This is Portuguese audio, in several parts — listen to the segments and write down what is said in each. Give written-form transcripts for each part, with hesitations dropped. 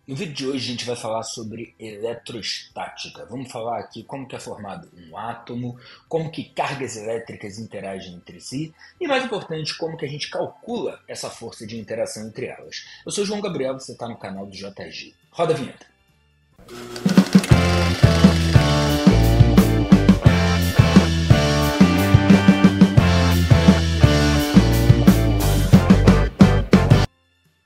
No vídeo de hoje a gente vai falar sobre eletrostática. Vamos falar aqui como que é formado um átomo, como que cargas elétricas interagem entre si e, mais importante, como que a gente calcula essa força de interação entre elas. Eu sou o João Gabriel, você está no canal do JG. Roda a vinheta.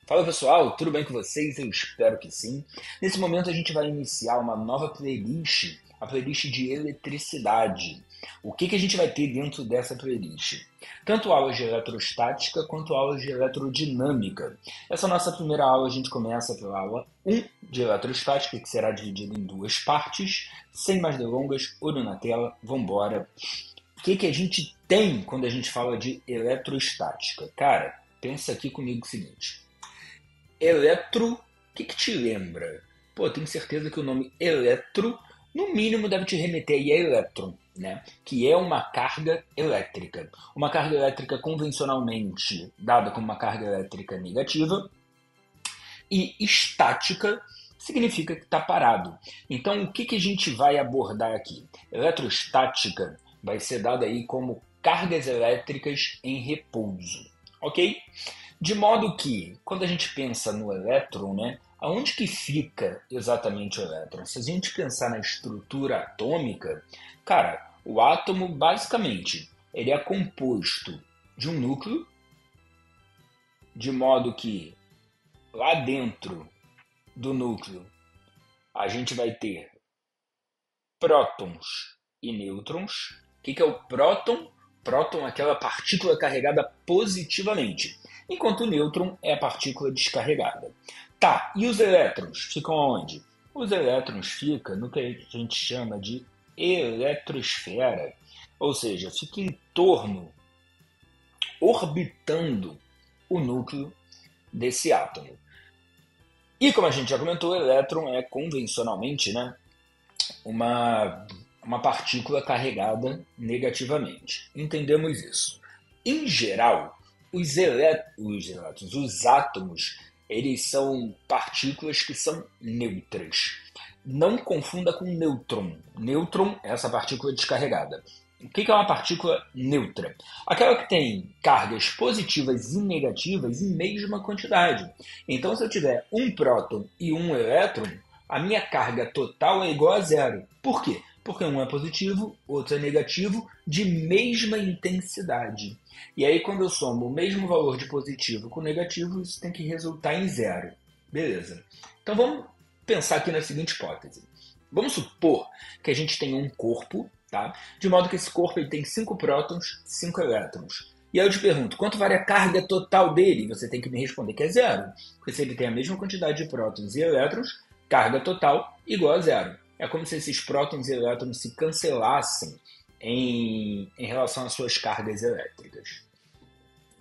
Fala pessoal, tudo bem com vocês? Eu espero que sim. Nesse momento a gente vai iniciar uma nova playlist, a playlist de eletricidade. O que a gente vai ter dentro dessa playlist? Tanto aulas de eletrostática quanto aulas de eletrodinâmica. Essa nossa primeira aula a gente começa pela aula 1 de eletrostática, que será dividida em duas partes. Sem mais delongas, olho na tela, vambora. O que a gente tem quando a gente fala de eletrostática? Cara, pensa aqui comigo o seguinte. Eletro, o que te lembra? Pô, tenho certeza que o nome eletro, no mínimo, deve te remeter aí a elétron, né? Que é uma carga elétrica. Uma carga elétrica convencionalmente dada como uma carga elétrica negativa. E estática significa que está parado. Então, o que a gente vai abordar aqui? Eletrostática vai ser dada aí como cargas elétricas em repouso, ok? De modo que, quando a gente pensa no elétron, né, aonde que fica exatamente o elétron? Se a gente pensar na estrutura atômica, cara, o átomo, basicamente, ele é composto de um núcleo, de modo que lá dentro do núcleo a gente vai ter prótons e nêutrons. O que é o próton? Próton é aquela partícula carregada positivamente, enquanto o nêutron é a partícula descarregada. Tá, e os elétrons ficam onde? Os elétrons ficam no que a gente chama de eletrosfera, ou seja, fica em torno, orbitando o núcleo desse átomo. E como a gente já comentou, o elétron é convencionalmente, né, uma partícula carregada negativamente. Entendemos isso. Em geral, os átomos, eles são partículas que são neutras. Não confunda com nêutron. Nêutron é essa partícula descarregada. O que é uma partícula neutra? Aquela que tem cargas positivas e negativas em mesma quantidade. Então, se eu tiver um próton e um elétron, a minha carga total é igual a zero. Por quê? Porque um é positivo, outro é negativo, de mesma intensidade. E aí, quando eu somo o mesmo valor de positivo com negativo, isso tem que resultar em zero. Beleza. Então, vamos pensar aqui na seguinte hipótese. Vamos supor que a gente tem um corpo, tá? De modo que esse corpo ele tem 5 prótons, 5 elétrons. E aí eu te pergunto, quanto vale a carga total dele? Você tem que me responder que é zero. Porque se ele tem a mesma quantidade de prótons e elétrons, carga total igual a zero. É como se esses prótons e elétrons se cancelassem em relação às suas cargas elétricas.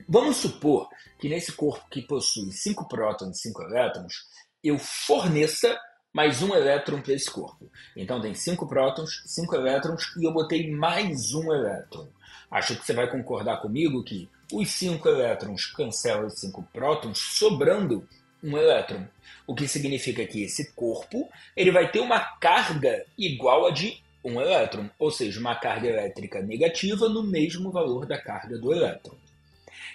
Vamos supor que nesse corpo que possui 5 prótons e 5 elétrons, eu forneça mais um elétron para esse corpo. Então tem 5 prótons, 5 elétrons e eu botei mais um elétron. Acho que você vai concordar comigo que os 5 elétrons cancelam os 5 prótons, sobrando um elétron. O que significa que esse corpo ele vai ter uma carga igual a de um elétron, ou seja, uma carga elétrica negativa no mesmo valor da carga do elétron.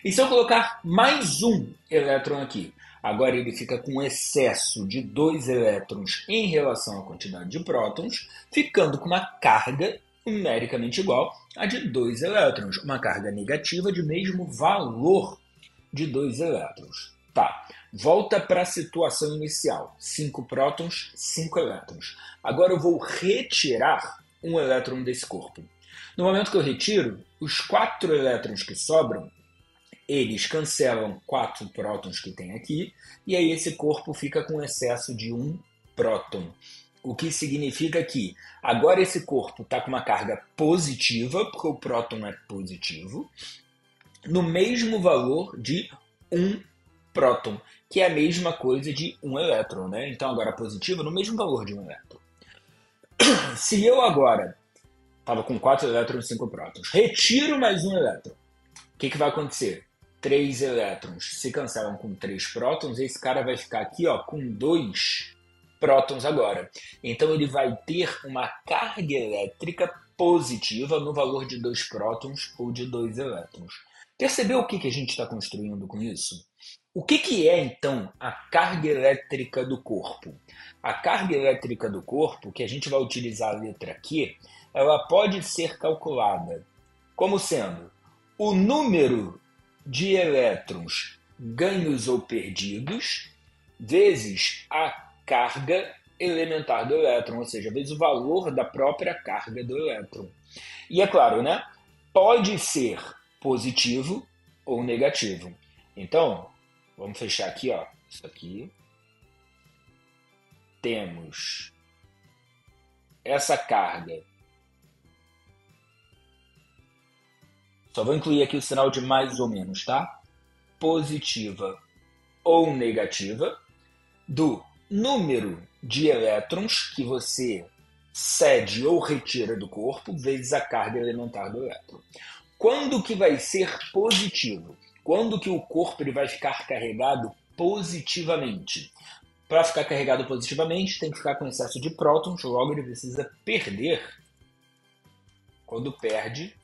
E se eu colocar mais um elétron aqui, agora ele fica com excesso de 2 elétrons em relação à quantidade de prótons, ficando com uma carga numericamente igual a de 2 elétrons, uma carga negativa de mesmo valor de 2 elétrons. Tá, volta para a situação inicial, 5 prótons, 5 elétrons. Agora eu vou retirar um elétron desse corpo. No momento que eu retiro, os 4 elétrons que sobram, eles cancelam 4 prótons que tem aqui, e aí esse corpo fica com excesso de 1 próton. O que significa que agora esse corpo está com uma carga positiva, porque o próton é positivo, no mesmo valor de 1 próton, que é a mesma coisa de um elétron, né? Então agora positivo no mesmo valor de um elétron. Se eu agora estava com 4 elétrons e 5 prótons, retiro mais um elétron, o que vai acontecer? 3 elétrons se cancelam com 3 prótons, e esse cara vai ficar aqui ó, com 2 prótons agora. Então ele vai ter uma carga elétrica positiva no valor de 2 prótons ou de 2 elétrons. Percebeu o que a gente está construindo com isso? O que é, então, a carga elétrica do corpo? A carga elétrica do corpo, que a gente vai utilizar a letra Q, ela pode ser calculada como sendo o número de elétrons ganhos ou perdidos vezes a carga elementar do elétron, ou seja, vezes o valor da própria carga do elétron. E é claro, né? Pode ser positivo ou negativo. Então, vamos fechar aqui, ó. Isso aqui. Temos essa carga. Só vou incluir aqui o sinal de mais ou menos, tá? Positiva ou negativa do número de elétrons que você cede ou retira do corpo vezes a carga elementar do elétron. Quando que vai ser positivo? Quando que o corpo ele vai ficar carregado positivamente? Para ficar carregado positivamente, tem que ficar com excesso de prótons, logo ele precisa perder quando perde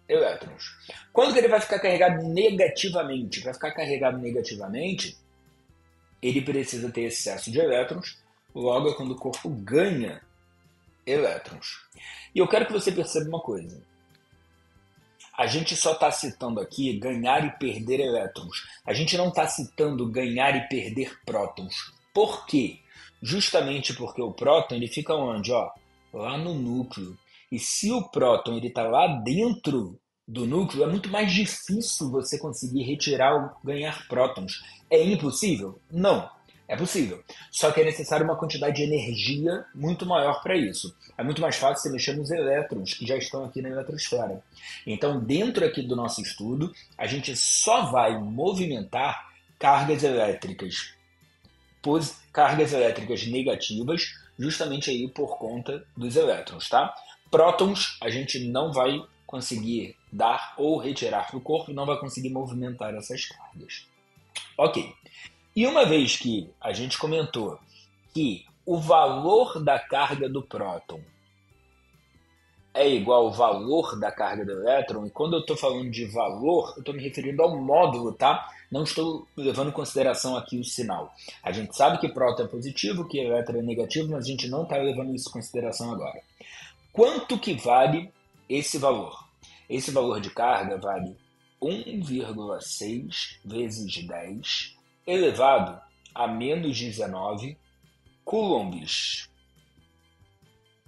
elétrons. Quando que ele vai ficar carregado negativamente? Para ficar carregado negativamente, ele precisa ter excesso de elétrons, logo é quando o corpo ganha elétrons. E eu quero que você perceba uma coisa. A gente só está citando aqui ganhar e perder elétrons. A gente não está citando ganhar e perder prótons. Por quê? Justamente porque o próton ele fica onde? Ó, lá no núcleo. E se o próton está lá dentro do núcleo, é muito mais difícil você conseguir retirar ou ganhar prótons. É impossível? Não. É possível. Só que é necessário uma quantidade de energia muito maior para isso. É muito mais fácil você mexer nos elétrons que já estão aqui na eletrosfera. Então, dentro aqui do nosso estudo, a gente só vai movimentar cargas elétricas negativas, justamente aí por conta dos elétrons, tá? Prótons a gente não vai conseguir dar ou retirar do corpo, não vai conseguir movimentar essas cargas. Ok. E uma vez que a gente comentou que o valor da carga do próton é igual ao valor da carga do elétron, e quando eu estou falando de valor, eu estou me referindo ao módulo, tá? Não estou levando em consideração aqui o sinal. A gente sabe que próton é positivo, que elétron é negativo, mas a gente não está levando isso em consideração agora. Quanto que vale esse valor? Esse valor de carga vale 1,6 vezes 10 elevado a menos 19 coulombs.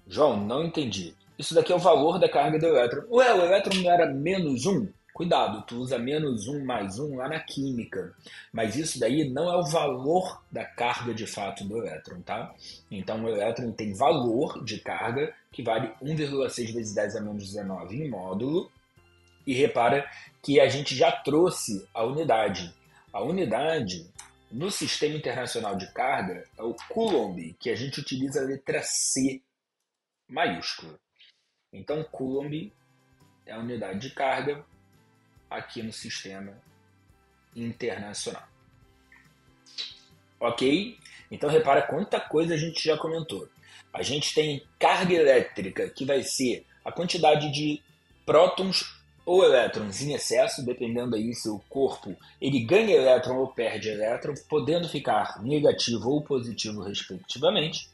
João, não entendi. Isso daqui é o valor da carga do elétron. Ué, o elétron não era menos 1? Cuidado, tu usa menos 1 mais 1 lá na química. Mas isso daí não é o valor da carga de fato do elétron, tá? Então o elétron tem valor de carga que vale 1,6 vezes 10 a menos 19 em módulo. E repara que a gente já trouxe a unidade. A unidade no Sistema Internacional de Carga é o Coulomb, que a gente utiliza a letra C maiúscula. Então, Coulomb é a unidade de carga aqui no Sistema Internacional. Ok? Então, repara quanta coisa a gente já comentou. A gente tem carga elétrica, que vai ser a quantidade de prótons ou elétrons em excesso, dependendo aí se o corpo ele ganha elétron ou perde elétron, podendo ficar negativo ou positivo respectivamente,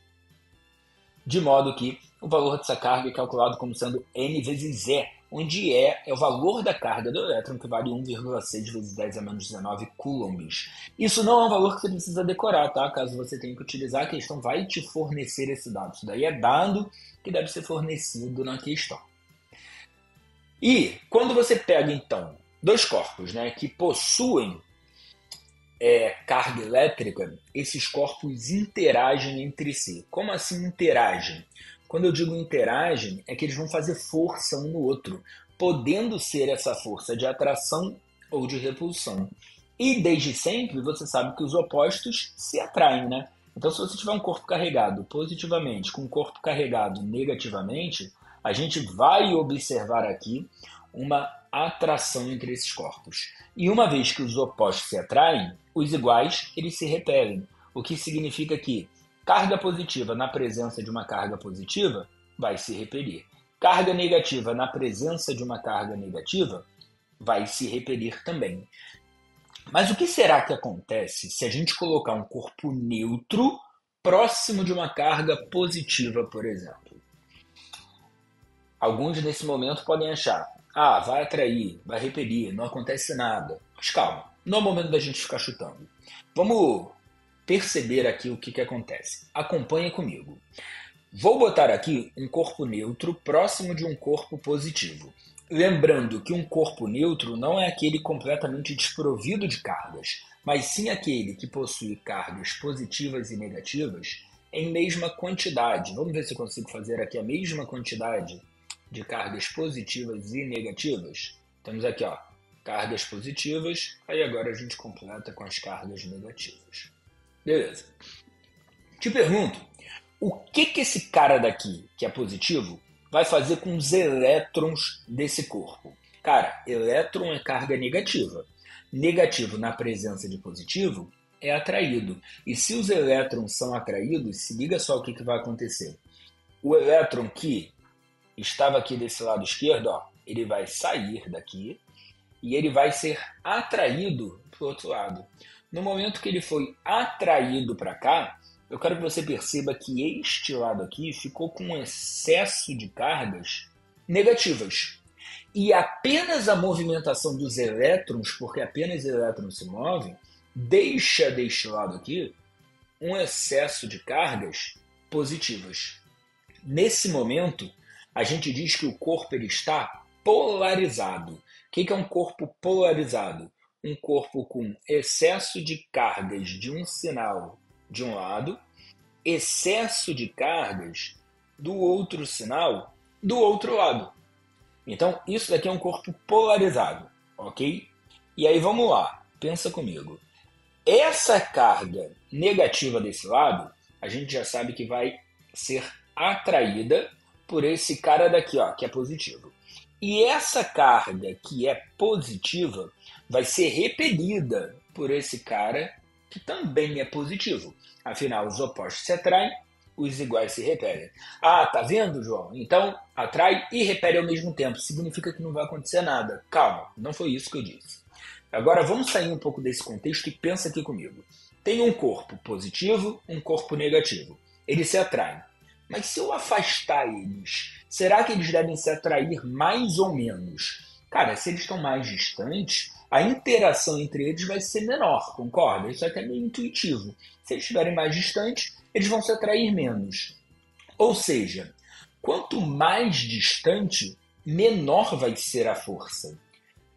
de modo que o valor dessa carga é calculado como sendo N vezes E, onde E é o valor da carga do elétron, que vale 1,6 vezes 10 a menos 19 coulombs. Isso não é um valor que você precisa decorar, tá? Caso você tenha que utilizar, a questão vai te fornecer esse dado. Isso daí é dado que deve ser fornecido na questão. E quando você pega, então, dois corpos, né, que possuem carga elétrica, esses corpos interagem entre si. Como assim interagem? Quando eu digo interagem, é que eles vão fazer força um no outro, podendo ser essa força de atração ou de repulsão. E desde sempre você sabe que os opostos se atraem, né? Então, se você tiver um corpo carregado positivamente com um corpo carregado negativamente, a gente vai observar aqui uma atração entre esses corpos. E uma vez que os opostos se atraem, os iguais eles se repelem, o que significa que Carga positiva na presença de uma carga positiva vai se repelir. Carga negativa na presença de uma carga negativa vai se repelir também. Mas o que será que acontece se a gente colocar um corpo neutro próximo de uma carga positiva, por exemplo? Alguns nesse momento podem achar, vai atrair, vai repelir, não acontece nada. Mas calma, não é o momento da gente ficar chutando. Vamos perceber aqui o que acontece. Acompanha comigo. Vou botar aqui um corpo neutro próximo de um corpo positivo. Lembrando que um corpo neutro não é aquele completamente desprovido de cargas, mas sim aquele que possui cargas positivas e negativas em mesma quantidade. Vamos ver se eu consigo fazer aqui a mesma quantidade de cargas positivas e negativas. Temos aqui, cargas positivas, aí agora a gente completa com as cargas negativas. Beleza. Te pergunto, o que esse cara daqui, que é positivo, vai fazer com os elétrons desse corpo? Cara, elétron é carga negativa. Negativo na presença de positivo é atraído. E se os elétrons são atraídos, se liga só o que vai acontecer. O elétron que estava aqui desse lado esquerdo, ele vai sair daqui e ele vai ser atraído para o outro lado. No momento que ele foi atraído para cá, eu quero que você perceba que este lado aqui ficou com um excesso de cargas negativas. E apenas a movimentação dos elétrons, porque apenas elétrons se movem, deixa deste lado aqui um excesso de cargas positivas. Nesse momento, a gente diz que o corpo ele está polarizado. O que é um corpo polarizado? Um corpo com excesso de cargas de um sinal de um lado, excesso de cargas do outro sinal do outro lado. Então, isso daqui é um corpo polarizado, ok? E aí vamos lá, pensa comigo. Essa carga negativa desse lado, a gente já sabe que vai ser atraída por esse cara daqui, que é positivo. E essa carga que é positiva vai ser repelida por esse cara que também é positivo. Afinal, os opostos se atraem, os iguais se repelem. Tá vendo, João? Então, atrai e repele ao mesmo tempo. Significa que não vai acontecer nada. Calma, não foi isso que eu disse. Agora, vamos sair um pouco desse contexto e pensa aqui comigo. Tem um corpo positivo, um corpo negativo. Eles se atraem. Mas se eu afastar eles, será que eles devem se atrair mais ou menos? Cara, se eles estão mais distantes, a interação entre eles vai ser menor, concorda? Isso é até meio intuitivo. Se eles estiverem mais distantes, eles vão se atrair menos. Ou seja, quanto mais distante, menor vai ser a força.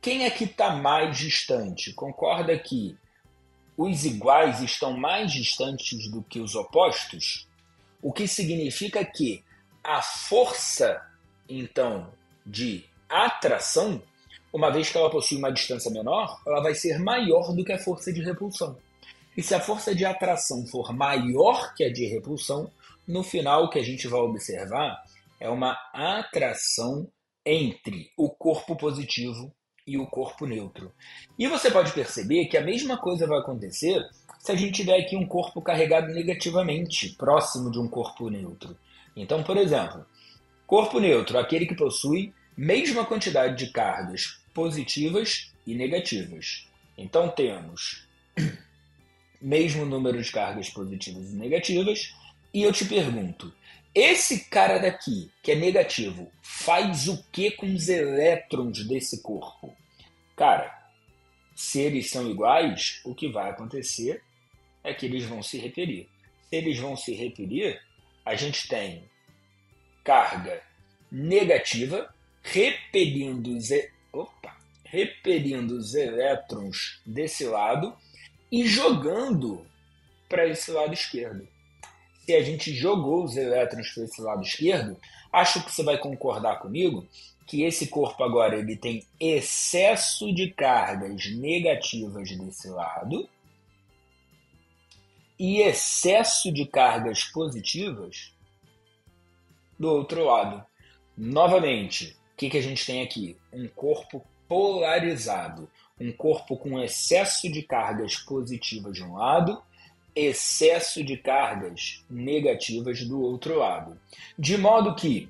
Quem é que está mais distante? Concorda que os iguais estão mais distantes do que os opostos? O que significa que a força, então, de atração, uma vez que ela possui uma distância menor, ela vai ser maior do que a força de repulsão. E se a força de atração for maior que a de repulsão, no final o que a gente vai observar é uma atração entre o corpo positivo e o corpo neutro. E você pode perceber que a mesma coisa vai acontecer se a gente tiver aqui um corpo carregado negativamente, próximo de um corpo neutro. Então, por exemplo, corpo neutro, aquele que possui mesma quantidade de cargas positivas e negativas. Então temos mesmo número de cargas positivas e negativas, e eu te pergunto, esse cara daqui, que é negativo, faz o que com os elétrons desse corpo? Cara, se eles são iguais, o que vai acontecer é que eles vão se repelir. Se eles vão se repelir, a gente tem carga negativa repelindo os elétrons desse lado e jogando para esse lado esquerdo. Se a gente jogou os elétrons para esse lado esquerdo, acho que você vai concordar comigo que esse corpo agora ele tem excesso de cargas negativas desse lado e excesso de cargas positivas do outro lado. Novamente, o que a gente tem aqui? Um corpo polarizado, um corpo com excesso de cargas positivas de um lado excesso de cargas negativas do outro lado. De modo que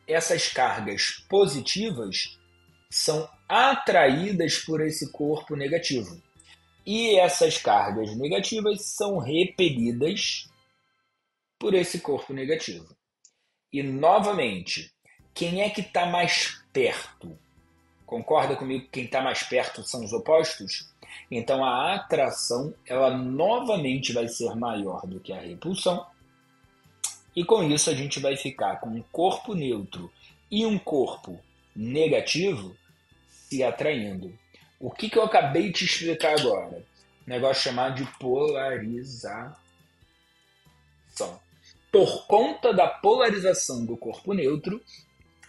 essas cargas positivas são atraídas por esse corpo negativo. E essas cargas negativas são repelidas por esse corpo negativo. E, novamente, quem é que está mais perto? Concorda comigo que quem está mais perto são os opostos? Então, a atração, ela novamente vai ser maior do que a repulsão. E com isso, a gente vai ficar com um corpo neutro e um corpo negativo se atraindo. O que eu acabei de te explicar agora? Um negócio chamado de polarização. Por conta da polarização do corpo neutro,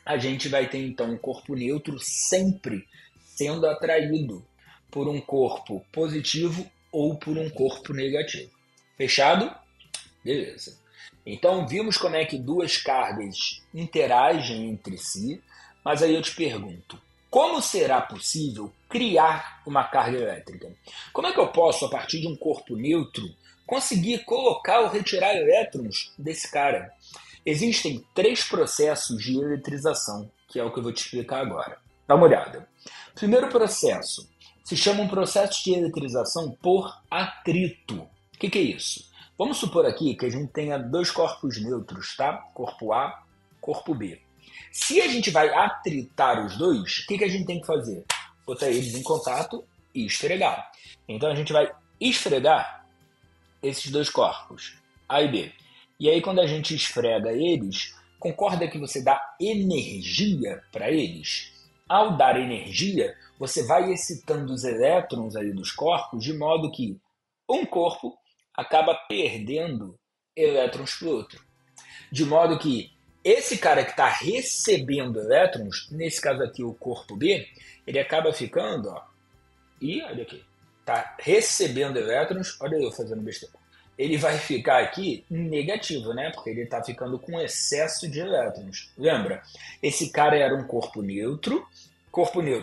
a gente vai ter então um corpo neutro sempre sendo atraído por um corpo positivo ou por um corpo negativo. Fechado? Beleza. Então vimos como é que duas cargas interagem entre si, mas aí eu te pergunto, como será possível criar uma carga elétrica? Como é que eu posso, a partir de um corpo neutro, conseguir colocar ou retirar elétrons desse cara? Existem 3 processos de eletrização, que é o que eu vou te explicar agora. Dá uma olhada. O primeiro processo se chama um processo de eletrização por atrito. O que é isso? Vamos supor aqui que a gente tenha 2 corpos neutros, tá? Corpo A, corpo B. Se a gente vai atritar os dois, o que a gente tem que fazer? Botar eles em contato e esfregar. Então a gente vai esfregar esses 2 corpos, A e B. E aí quando a gente esfrega eles, concorda que você dá energia para eles? Ao dar energia, você vai excitando os elétrons aí dos corpos, de modo que um corpo acaba perdendo elétrons para o outro. De modo que esse cara que está recebendo elétrons, nesse caso aqui o corpo B, ele acaba ficando, ó, e olha aqui, está recebendo elétrons, olha eu fazendo besteira. Ele vai ficar aqui negativo, né? Porque ele está ficando com excesso de elétrons. Lembra? Esse cara era um corpo neutro,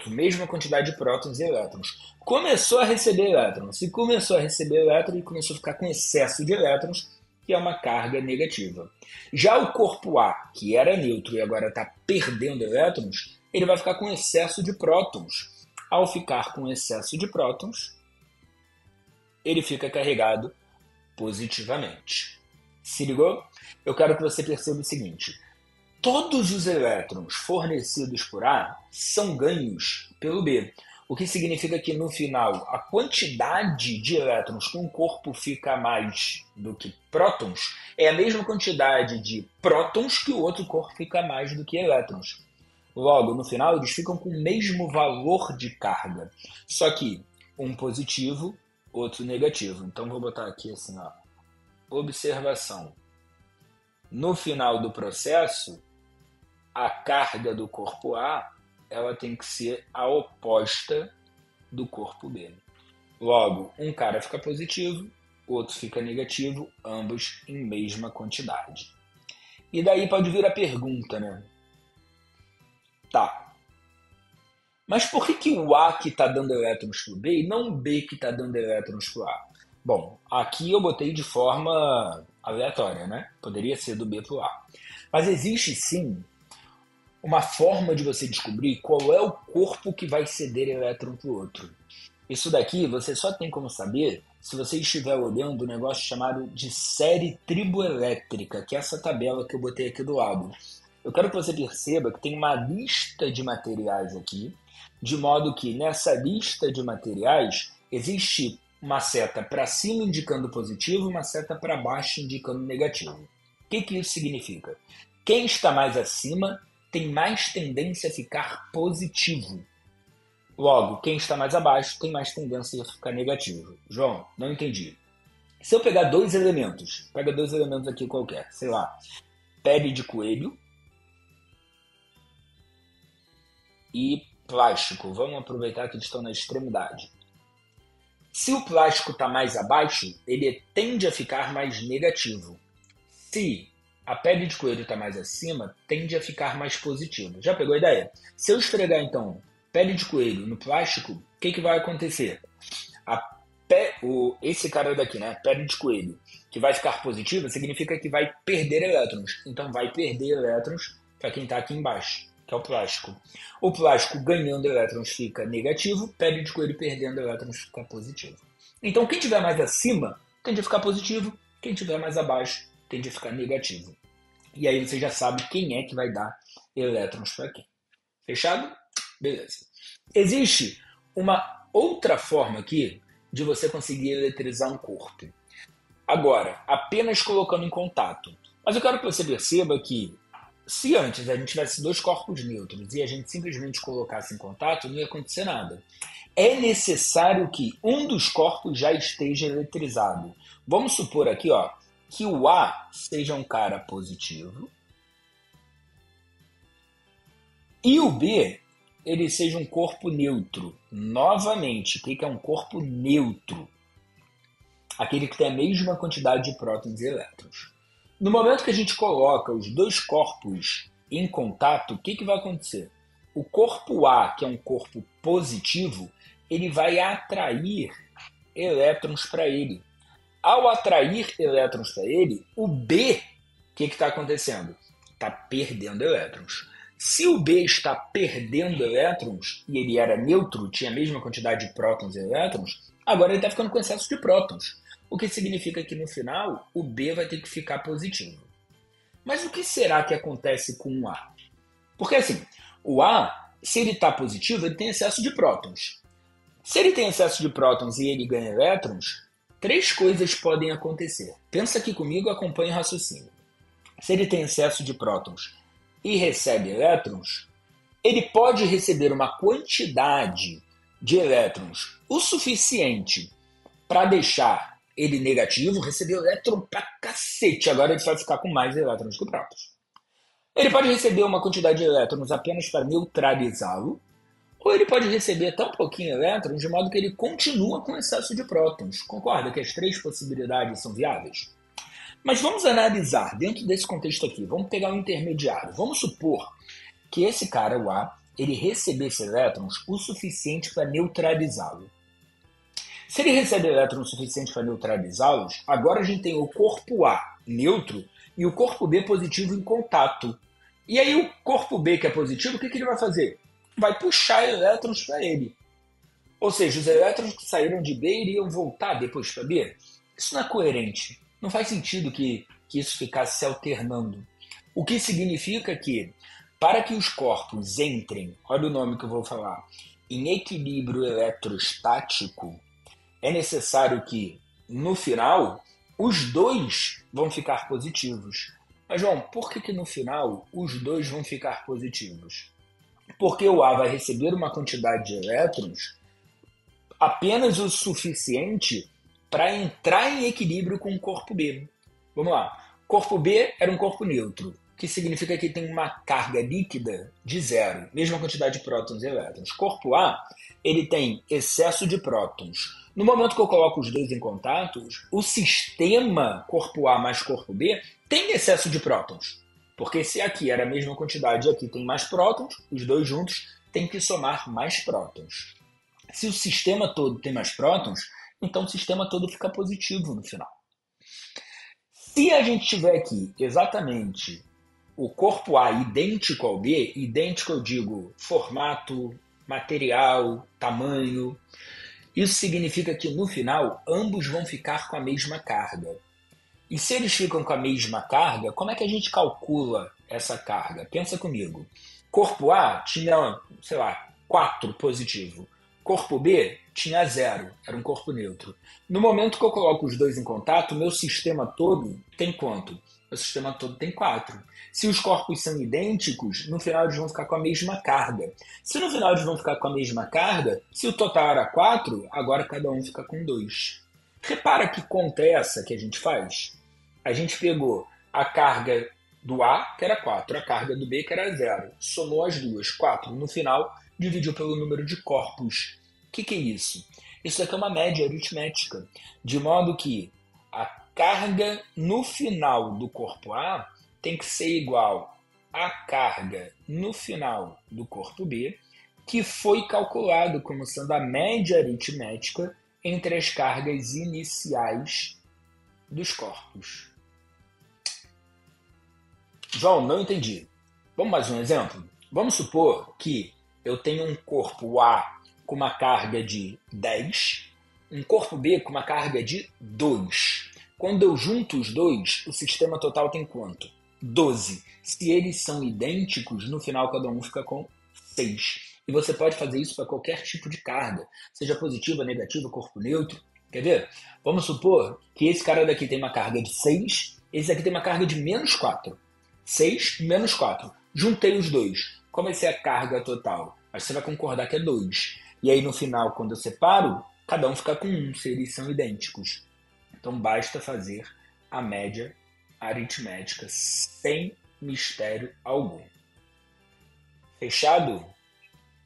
mesma quantidade de prótons e elétrons. Começou a receber elétrons. Se começou a receber elétrons, ele começou a ficar com excesso de elétrons, que é uma carga negativa. Já o corpo A, que era neutro e agora está perdendo elétrons, ele vai ficar com excesso de prótons. Ao ficar com excesso de prótons, ele fica carregado positivamente. Se ligou? Eu quero que você perceba o seguinte: todos os elétrons fornecidos por A são ganhos pelo B, o que significa que no final a quantidade de elétrons que um corpo fica mais do que prótons é a mesma quantidade de prótons que o outro corpo fica mais do que elétrons. Logo, no final, eles ficam com o mesmo valor de carga, só que um positivo, outro negativo. Então vou botar aqui assim, ó, observação. No final do processo, a carga do corpo A, ela tem que ser a oposta do corpo B. Logo, um cara fica positivo, outro fica negativo, ambos em mesma quantidade. E daí pode vir a pergunta, né? Tá, mas por que o A que está dando elétrons para o B e não o B que está dando elétrons para o A? Bom, aqui eu botei de forma aleatória, né? Poderia ser do B para o A. Mas existe sim uma forma de você descobrir qual é o corpo que vai ceder elétron para o outro. Isso daqui você só tem como saber se você estiver olhando um negócio chamado de série triboelétrica, que é essa tabela que eu botei aqui do lado. Eu quero que você perceba que tem uma lista de materiais aqui, de modo que nessa lista de materiais existe uma seta para cima indicando positivo e uma seta para baixo indicando negativo. O que isso significa? Quem está mais acima tem mais tendência a ficar positivo. Logo, quem está mais abaixo tem mais tendência a ficar negativo. João, não entendi. Se eu pegar 2 elementos, pega 2 elementos aqui qualquer, sei lá, pele de coelho e plástico. Vamos aproveitar que eles estão na extremidade. Se o plástico está mais abaixo, ele tende a ficar mais negativo. Se a pele de coelho está mais acima, tende a ficar mais positivo. Já pegou a ideia? Se eu esfregar, então, pele de coelho no plástico, o que vai acontecer? A esse cara daqui, né, pele de coelho, que vai ficar positivo, significa que vai perder elétrons. Então vai perder elétrons para quem está aqui embaixo, que é o plástico. O plástico ganhando elétrons fica negativo, pele de coelho perdendo elétrons fica positivo. Então quem tiver mais acima tende a ficar positivo, quem tiver mais abaixo tende a ficar negativo. E aí você já sabe quem é que vai dar elétrons para quem. Fechado? Beleza. Existe uma outra forma aqui de você conseguir eletrizar um corpo. Agora, apenas colocando em contato. Mas eu quero que você perceba que se antes a gente tivesse dois corpos neutros e a gente simplesmente colocasse em contato, não ia acontecer nada. É necessário que um dos corpos já esteja eletrizado. Vamos supor aqui, ó, que o A seja um cara positivo e o B ele seja um corpo neutro. Novamente, o que é um corpo neutro? Aquele que tem a mesma quantidade de prótons e elétrons. No momento que a gente coloca os dois corpos em contato, o que vai acontecer? O corpo A, que é um corpo positivo, ele vai atrair elétrons para ele. Ao atrair elétrons para ele, o B, o que está acontecendo? Está perdendo elétrons. Se o B está perdendo elétrons, e ele era neutro, tinha a mesma quantidade de prótons e elétrons, agora ele está ficando com excesso de prótons. O que significa que no final, o B vai ter que ficar positivo. Mas o que será que acontece com o A? Porque assim, o A, se ele está positivo, ele tem excesso de prótons. Se ele tem excesso de prótons e ele ganha elétrons, três coisas podem acontecer. Pensa aqui comigo e acompanhe o raciocínio. Se ele tem excesso de prótons e recebe elétrons, ele pode receber uma quantidade de elétrons o suficiente para deixar ele negativo, receber elétron pra cacete, agora ele vai ficar com mais elétrons que prótons. Ele pode receber uma quantidade de elétrons apenas para neutralizá-lo, ou ele pode receber tão pouquinho elétrons de modo que ele continua com excesso de prótons. Concorda que as três possibilidades são viáveis? Mas vamos analisar dentro desse contexto aqui. Vamos pegar um intermediário. Vamos supor que esse cara, o A, ele recebesse elétrons o suficiente para neutralizá-lo. Se ele recebe elétrons suficiente para neutralizá-los, agora a gente tem o corpo A neutro e o corpo B positivo em contato. E aí o corpo B que é positivo, o que ele vai fazer? Vai puxar elétrons para ele. Ou seja, os elétrons que saíram de B iriam voltar depois para B. Isso não é coerente. Não faz sentido que isso ficasse se alternando. O que significa que, para que os corpos entrem, olha o nome que eu vou falar, em equilíbrio eletrostático, é necessário que, no final, os dois vão ficar positivos. Mas, João, por que no final os dois vão ficar positivos? Porque o A vai receber uma quantidade de elétrons apenas o suficiente para entrar em equilíbrio com o corpo B. Vamos lá. Corpo B era um corpo neutro, que significa que tem uma carga líquida de zero, mesma quantidade de prótons e elétrons. Corpo A, ele tem excesso de prótons. No momento que eu coloco os dois em contato, o sistema corpo A mais corpo B tem excesso de prótons. Porque se aqui era a mesma quantidade e aqui tem mais prótons, os dois juntos têm que somar mais prótons. Se o sistema todo tem mais prótons, então o sistema todo fica positivo no final. Se a gente tiver aqui exatamente o corpo A idêntico ao B, idêntico eu digo formato, material, tamanho, isso significa que no final ambos vão ficar com a mesma carga. E se eles ficam com a mesma carga, como é que a gente calcula essa carga? Pensa comigo. Corpo A tinha, 4 positivo. Corpo B tinha 0, era um corpo neutro. No momento que eu coloco os dois em contato, meu sistema todo tem quanto? Meu sistema todo tem 4. Se os corpos são idênticos, no final eles vão ficar com a mesma carga. Se no final eles vão ficar com a mesma carga, se o total era 4, agora cada um fica com 2. Repara que conta é essa que a gente faz? A gente pegou a carga do A, que era 4, a carga do B, que era 0. Somou as duas, 4. No final, dividiu pelo número de corpos. O que é isso? Isso aqui é uma média aritmética, de modo que a carga no final do corpo A tem que ser igual à carga no final do corpo B, que foi calculado como sendo a média aritmética entre as cargas iniciais dos corpos. João, não entendi. Vamos mais um exemplo? Vamos supor que eu tenho um corpo A com uma carga de 10, um corpo B com uma carga de 2. Quando eu junto os dois, o sistema total tem quanto? 12. Se eles são idênticos, no final cada um fica com 6. E você pode fazer isso para qualquer tipo de carga, seja positiva, negativa, corpo neutro. Quer ver? Vamos supor que esse cara daqui tem uma carga de 6, esse aqui tem uma carga de menos 4. 6 menos 4. Juntei os dois. Como vai ser a carga total? Mas você vai concordar que é 2. E aí no final, quando eu separo, cada um fica com 1, se eles são idênticos. Então basta fazer a média aritmética sem mistério algum. Fechado?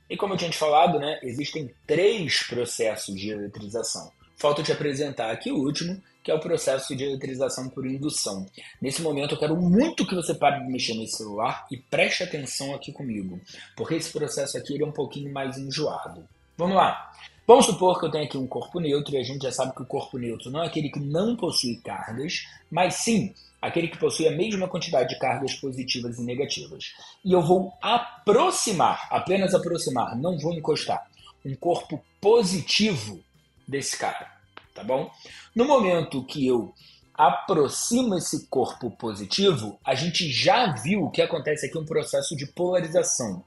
E como eu tinha te falado, né, existem 3 processos de eletrização. Falta te apresentar aqui o último, que é o processo de eletrização por indução. Nesse momento eu quero muito que você pare de mexer no celular e preste atenção aqui comigo, porque esse processo aqui ele é um pouquinho mais enjoado. Vamos lá. Vamos supor que eu tenho aqui um corpo neutro, e a gente já sabe que o corpo neutro não é aquele que não possui cargas, mas sim aquele que possui a mesma quantidade de cargas positivas e negativas. E eu vou aproximar, apenas aproximar, não vou encostar, um corpo positivo desse cara, tá bom? No momento que eu aproximo esse corpo positivo, a gente já viu que acontece aqui um processo de polarização.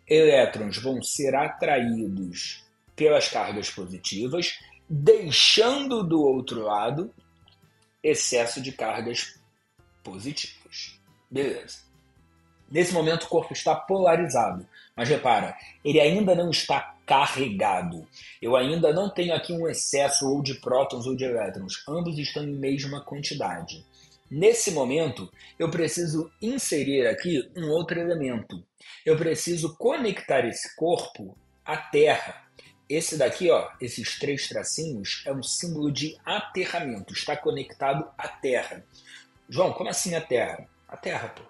Elétrons vão ser atraídos pelas cargas positivas, deixando do outro lado excesso de cargas positivas. Beleza. Nesse momento o corpo está polarizado, mas repara, ele ainda não está carregado. Eu ainda não tenho aqui um excesso ou de prótons ou de elétrons, ambos estão em mesma quantidade. Nesse momento, eu preciso inserir aqui um outro elemento. Eu preciso conectar esse corpo à Terra. Esse daqui, ó, esses 3 tracinhos, é um símbolo de aterramento, está conectado à Terra. João, como assim a Terra? A Terra, pô.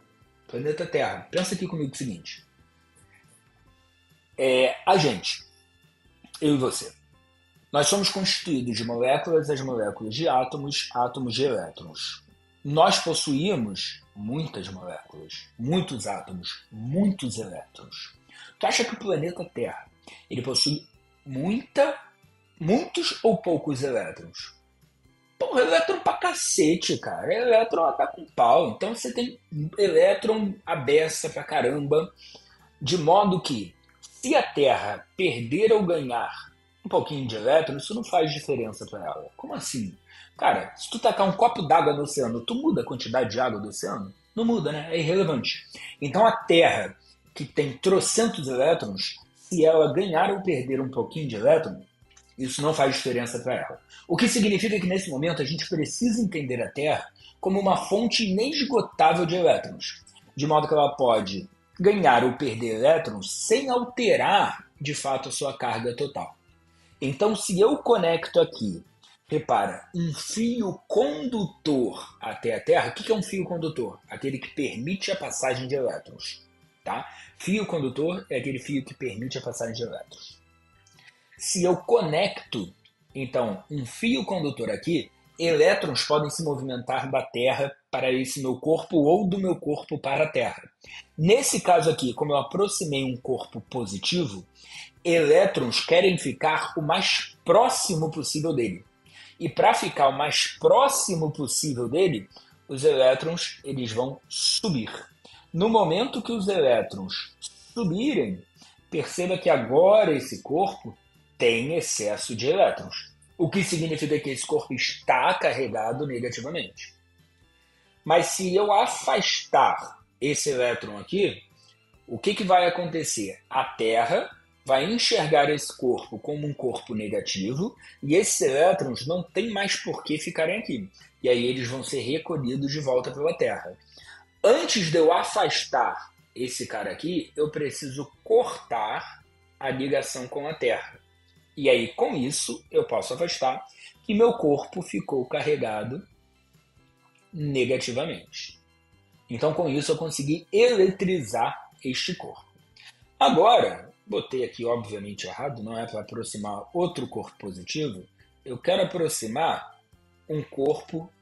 Planeta Terra. Pensa aqui comigo o seguinte. A gente, eu e você, nós somos constituídos de moléculas, as moléculas de átomos, átomos de elétrons. Nós possuímos muitas moléculas, muitos átomos, muitos elétrons. Tu acha que o planeta Terra, ele possui muitos ou poucos elétrons? Porra, elétron pra cacete, cara. Elétron tá com pau. Então você tem elétron à beça pra caramba. De modo que, se a Terra perder ou ganhar um pouquinho de elétron, isso não faz diferença pra ela. Como assim? Cara, se tu tacar um copo d'água no oceano, tu muda a quantidade de água do oceano? Não muda, né? É irrelevante. Então a Terra, que tem trocentos elétrons, se ela ganhar ou perder um pouquinho de elétron, isso não faz diferença para ela. O que significa que nesse momento a gente precisa entender a Terra como uma fonte inesgotável de elétrons, de modo que ela pode ganhar ou perder elétrons sem alterar de fato a sua carga total. Então, se eu conecto aqui, repara, um fio condutor até a Terra, o que é um fio condutor? Aquele que permite a passagem de elétrons. Tá? Fio condutor é aquele fio que permite a passagem de elétrons. Se eu conecto, então, um fio condutor aqui, elétrons podem se movimentar da Terra para esse meu corpo ou do meu corpo para a Terra. Nesse caso aqui, como eu aproximei um corpo positivo, elétrons querem ficar o mais próximo possível dele. E para ficar o mais próximo possível dele, os elétrons eles vão subir. No momento que os elétrons subirem, perceba que agora esse corpo tem excesso de elétrons, o que significa que esse corpo está carregado negativamente. Mas se eu afastar esse elétron aqui, o que vai acontecer? A Terra vai enxergar esse corpo como um corpo negativo e esses elétrons não tem mais por que ficarem aqui. E aí eles vão ser recolhidos de volta pela Terra. Antes de eu afastar esse cara aqui, eu preciso cortar a ligação com a Terra. E aí, com isso, eu posso afastar que meu corpo ficou carregado negativamente. Então, com isso, eu consegui eletrizar este corpo. Agora, botei aqui, obviamente, errado, não é para aproximar outro corpo positivo, eu quero aproximar um corpo.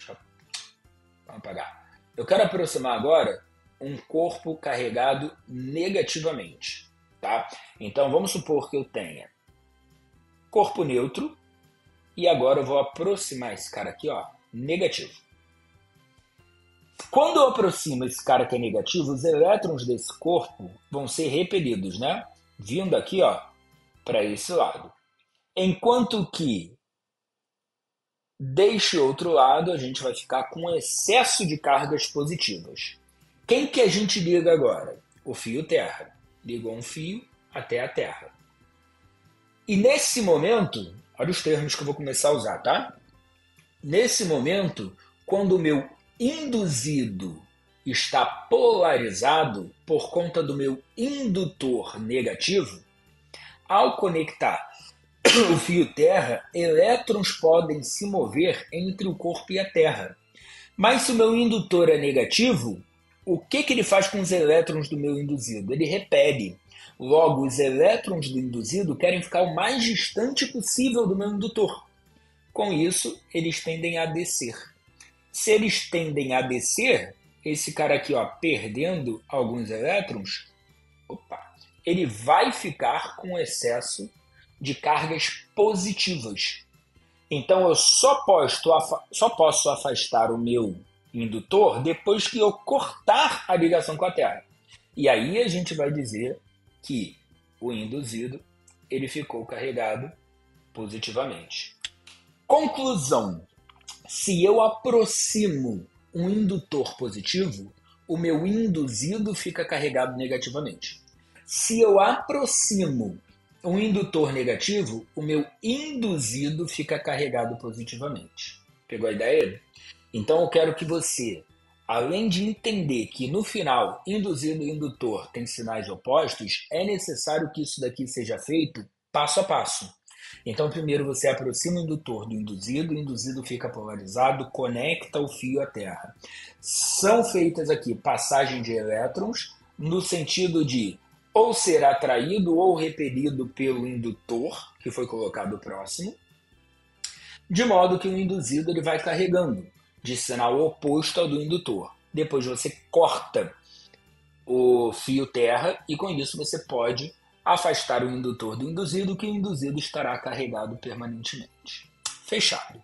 Vamos apagar. Eu quero aproximar agora um corpo carregado negativamente, tá? Então vamos supor que eu tenha corpo neutro e agora eu vou aproximar esse cara aqui, ó, negativo. Quando eu aproximo esse cara que é negativo, os elétrons desse corpo vão ser repelidos, né? Vindo aqui, ó, para esse lado. Enquanto que deste outro lado, a gente vai ficar com excesso de cargas positivas. Quem que a gente liga agora? O fio terra. Ligou um fio até a terra. E nesse momento, olha os termos que eu vou começar a usar, tá? Nesse momento, quando o meu induzido está polarizado por conta do meu indutor negativo, ao conectar o fio terra, elétrons podem se mover entre o corpo e a terra. Mas se o meu indutor é negativo, o que ele faz com os elétrons do meu induzido? Ele repele. Logo, os elétrons do induzido querem ficar o mais distante possível do meu indutor. Com isso, eles tendem a descer. Se eles tendem a descer, esse cara aqui, ó, perdendo alguns elétrons, ele vai ficar com excesso de cargas positivas. Então eu só posso afastar o meu indutor depois que eu cortar a ligação com a Terra. E aí a gente vai dizer que o induzido ele ficou carregado positivamente. Conclusão: se eu aproximo um indutor positivo, o meu induzido fica carregado negativamente. Se eu aproximo um indutor negativo, o meu induzido fica carregado positivamente. Pegou a ideia? Então eu quero que você, além de entender que no final induzido e indutor têm sinais opostos, é necessário que isso daqui seja feito passo a passo. Então primeiro você aproxima o indutor do induzido, o induzido fica polarizado, conecta o fio à terra. São feitas aqui passagem de elétrons no sentido de ou ser atraído ou repelido pelo indutor, que foi colocado próximo, de modo que o induzido ele vai carregando de sinal oposto ao do indutor. Depois você corta o fio terra e com isso você pode afastar o indutor do induzido, que o induzido estará carregado permanentemente. Fechado.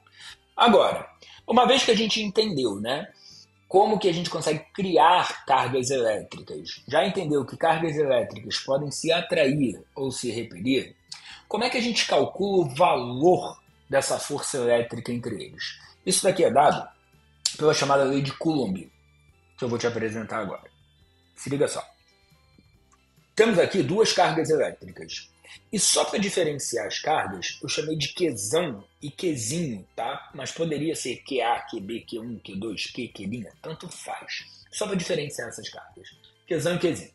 Agora, uma vez que a gente entendeu, né, como que a gente consegue criar cargas elétricas, já entendeu que cargas elétricas podem se atrair ou se repelir, como é que a gente calcula o valor dessa força elétrica entre eles? Isso daqui é dado pela chamada lei de Coulomb, que eu vou te apresentar agora. Se liga só. Temos aqui duas cargas elétricas. E só para diferenciar as cargas, eu chamei de Qzão e Qzinho, tá? Mas poderia ser QA, QB, Q1, Q2, Q, Q'inha, tanto faz. Só para diferenciar essas cargas. Qzão e Qzinho.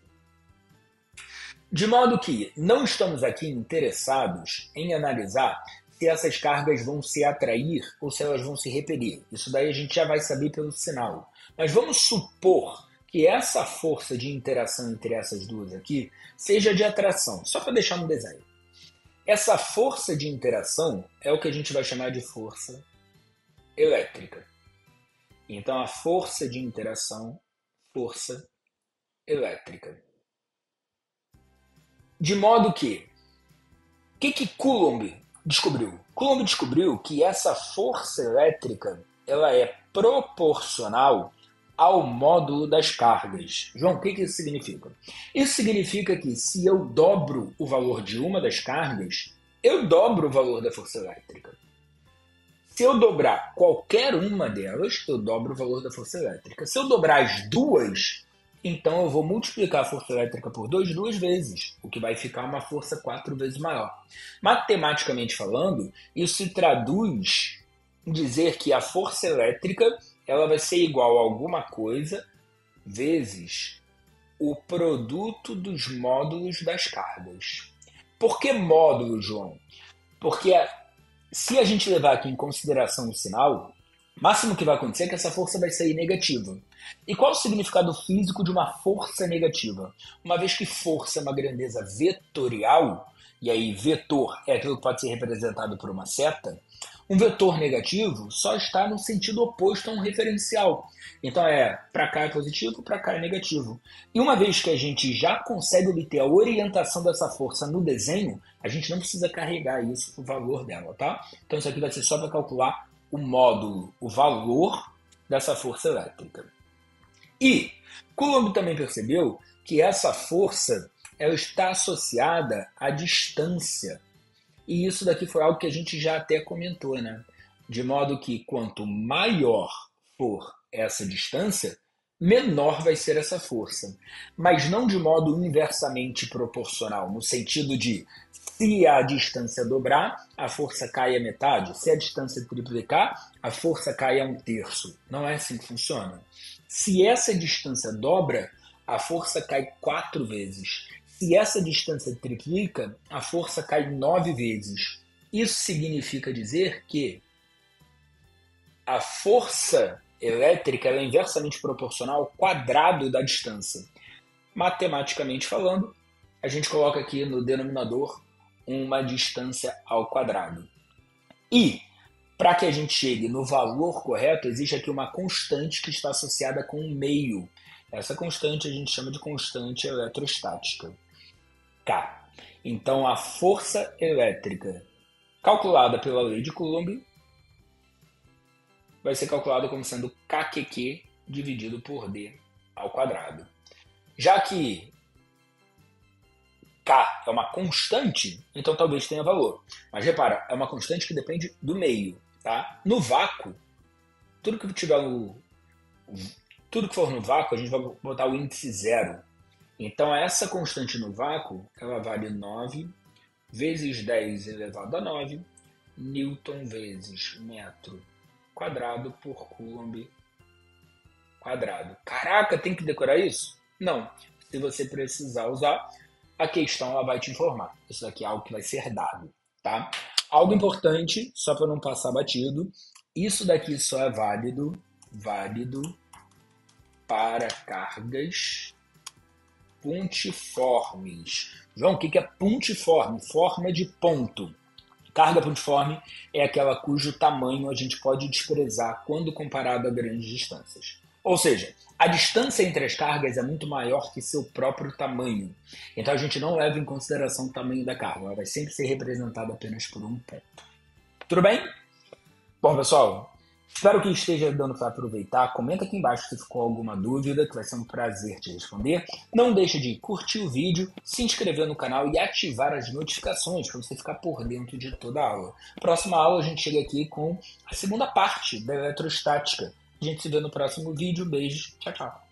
De modo que não estamos aqui interessados em analisar se essas cargas vão se atrair ou se elas vão se repelir. Isso daí a gente já vai saber pelo sinal. Mas vamos supor que essa força de interação entre essas duas aqui seja de atração, só para deixar no desenho. Essa força de interação é o que a gente vai chamar de força elétrica. Então, a força de interação, força elétrica. De modo que, o que Coulomb descobriu? Coulomb descobriu que essa força elétrica ela é proporcional ao módulo das cargas. João, o que isso significa? Isso significa que se eu dobro o valor de uma das cargas, eu dobro o valor da força elétrica. Se eu dobrar qualquer uma delas, eu dobro o valor da força elétrica. Se eu dobrar as duas, então eu vou multiplicar a força elétrica por 2 duas vezes, o que vai ficar uma força 4 vezes maior. Matematicamente falando, isso se traduz em dizer que a força elétrica ela vai ser igual a alguma coisa vezes o produto dos módulos das cargas. Por que módulo, João? Porque se a gente levar aqui em consideração o sinal, o máximo que vai acontecer é que essa força vai sair negativa. E qual o significado físico de uma força negativa? Uma vez que força é uma grandeza vetorial, e aí vetor é aquilo que pode ser representado por uma seta, um vetor negativo só está no sentido oposto a um referencial. Então para cá é positivo, para cá é negativo. E uma vez que a gente já consegue obter a orientação dessa força no desenho, a gente não precisa carregar isso, o valor dela, tá? Então isso aqui vai ser só para calcular o módulo, o valor dessa força elétrica. E Coulomb também percebeu que essa força ela está associada à distância. E isso daqui foi algo que a gente já até comentou, né? De modo que quanto maior for essa distância, menor vai ser essa força. Mas não de modo inversamente proporcional, no sentido de se a distância dobrar, a força cai a metade. Se a distância triplicar, a força cai a 1/3. Não é assim que funciona. Se essa distância dobra, a força cai 4 vezes. Se essa distância triplica, a força cai 9 vezes. Isso significa dizer que a força elétrica é inversamente proporcional ao quadrado da distância. Matematicamente falando, a gente coloca aqui no denominador uma distância ao quadrado. E, para que a gente chegue no valor correto, existe aqui uma constante que está associada com um meio. Essa constante a gente chama de constante eletrostática. K. Então, a força elétrica calculada pela lei de Coulomb vai ser calculada como sendo KQQ dividido por D ao quadrado. Já que K é uma constante, então talvez tenha valor. Mas repara, é uma constante que depende do meio. Tá? No vácuo, tudo que for no vácuo, a gente vai botar o índice 0. Então, essa constante no vácuo, ela vale 9 vezes 10 elevado a 9 Newton vezes metro quadrado por Coulomb quadrado. Caraca, tem que decorar isso? Não. Se você precisar usar, a questão ela vai te informar. Isso daqui é algo que vai ser dado, tá? Algo importante, só para não passar batido, isso daqui só é válido para cargas pontiformes. João, o que é pontiforme? Forma de ponto. Carga pontiforme é aquela cujo tamanho a gente pode desprezar quando comparado a grandes distâncias. Ou seja, a distância entre as cargas é muito maior que seu próprio tamanho. Então a gente não leva em consideração o tamanho da carga. Ela vai sempre ser representada apenas por um ponto. Tudo bem? Bom, pessoal, espero que esteja dando para aproveitar. Comenta aqui embaixo se ficou alguma dúvida, que vai ser um prazer te responder. Não deixe de curtir o vídeo, se inscrever no canal e ativar as notificações para você ficar por dentro de toda a aula. Próxima aula a gente chega aqui com a segunda parte da eletrostática. A gente se vê no próximo vídeo. Beijo. Tchau, tchau.